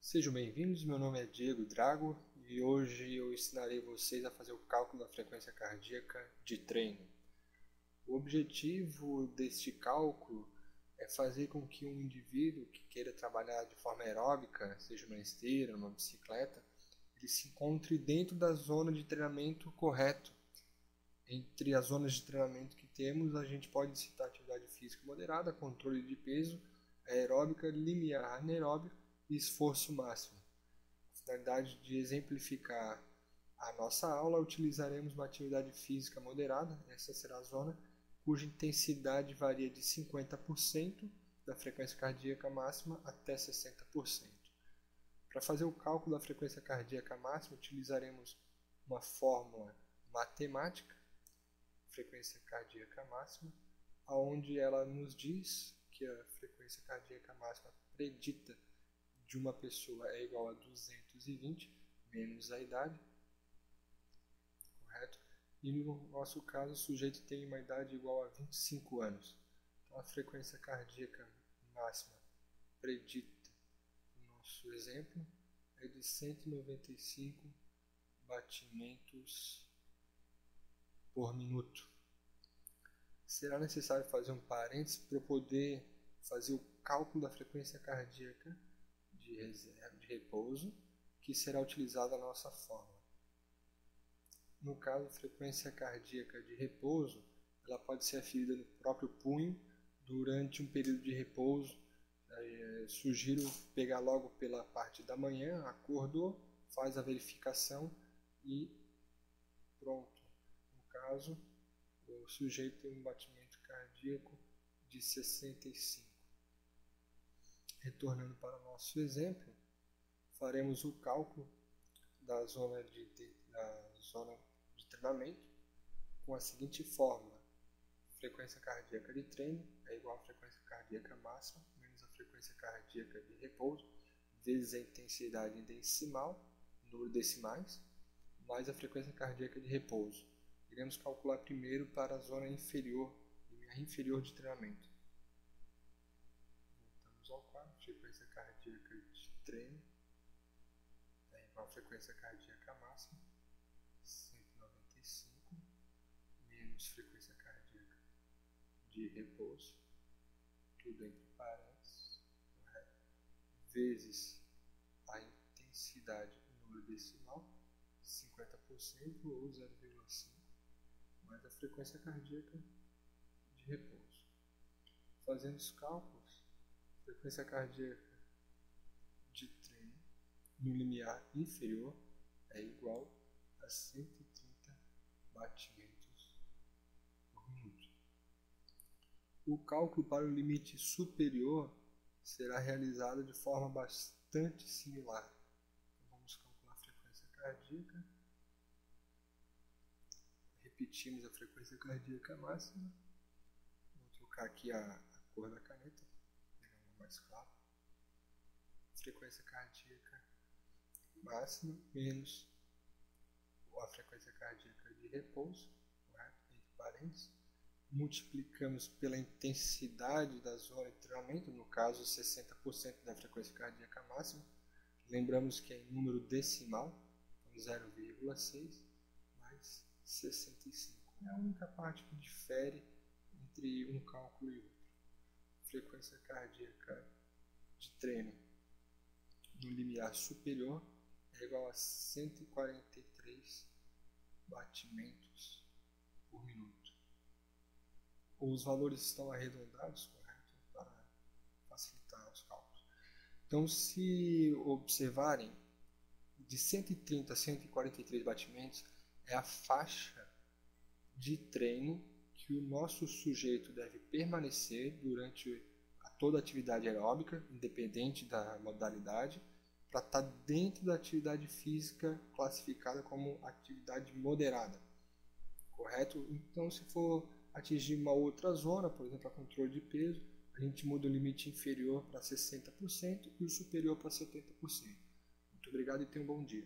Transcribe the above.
Sejam bem-vindos, meu nome é Diego Drago e hoje eu ensinarei vocês a fazer o cálculo da frequência cardíaca de treino. O objetivo deste cálculo é fazer com que um indivíduo que queira trabalhar de forma aeróbica, seja numa esteira, numa bicicleta, ele se encontre dentro da zona de treinamento correto. Entre as zonas de treinamento que temos, a gente pode citar atividade física moderada, controle de peso, aeróbica, limiar, anaeróbica e esforço máximo. Com a finalidade de exemplificar a nossa aula, utilizaremos uma atividade física moderada, essa será a zona, cuja intensidade varia de 50% da frequência cardíaca máxima até 60%. Para fazer o cálculo da frequência cardíaca máxima, utilizaremos uma fórmula matemática, frequência cardíaca máxima, onde ela nos diz que a frequência cardíaca máxima predita de uma pessoa é igual a 220 menos a idade, correto? E no nosso caso, o sujeito tem uma idade igual a 25 anos. Então, a frequência cardíaca máxima predita, no nosso exemplo, é de 195 batimentos por minuto. Será necessário fazer um parênteses para eu poder fazer o cálculo da frequência cardíaca de reserva, de repouso, que será utilizada a nossa fórmula. No caso, a frequência cardíaca de repouso, ela pode ser aferida no próprio punho durante um período de repouso. Sugiro pegar logo pela parte da manhã, acordou, faz a verificação e pronto. No caso, o sujeito tem um batimento cardíaco de 65. Retornando para o nosso exemplo, faremos o cálculo da zona de treinamento com a seguinte fórmula: frequência cardíaca de treino é igual à frequência cardíaca máxima menos a frequência cardíaca de repouso vezes a intensidade em decimal, número de decimais, mais a frequência cardíaca de repouso. Iremos calcular primeiro para a zona inferior, limiar inferior de treinamento. Voltamos ao quadro, frequência cardíaca de treino é igual à frequência cardíaca máxima, 195, menos frequência cardíaca de repouso, tudo entre parênteses, correto? Vezes a intensidade em número decimal, 50% ou 0,5, mais a frequência cardíaca de repouso. Fazendo os cálculos, frequência cardíaca de treino no limiar inferior é igual a 130 batimentos por minuto. O cálculo para o limite superior será realizado de forma bastante similar. Então, vamos calcular a frequência cardíaca. Repetimos a frequência cardíaca máxima. Vou trocar aqui a cor da caneta, para pegar uma mais clara. Frequência cardíaca máxima menos a frequência cardíaca de repouso, correto? Entre parênteses. Multiplicamos pela intensidade da zona de treinamento, no caso 60% da frequência cardíaca máxima. Lembramos que é em número decimal, então 0,6 mais 65. É a única parte que difere entre um cálculo e outro. Frequência cardíaca de treino no limiar superior é igual a 143 batimentos por minuto. Os valores estão arredondados, correto? Para facilitar os cálculos. Então, se observarem, de 130 a 143 batimentos é a faixa de treino que o nosso sujeito deve permanecer durante toda a atividade aeróbica, independente da modalidade, para estar dentro da atividade física classificada como atividade moderada, correto? Então, se for atingir uma outra zona, por exemplo, a controle de peso, a gente muda o limite inferior para 60% e o superior para 70%. Muito obrigado e tenha um bom dia.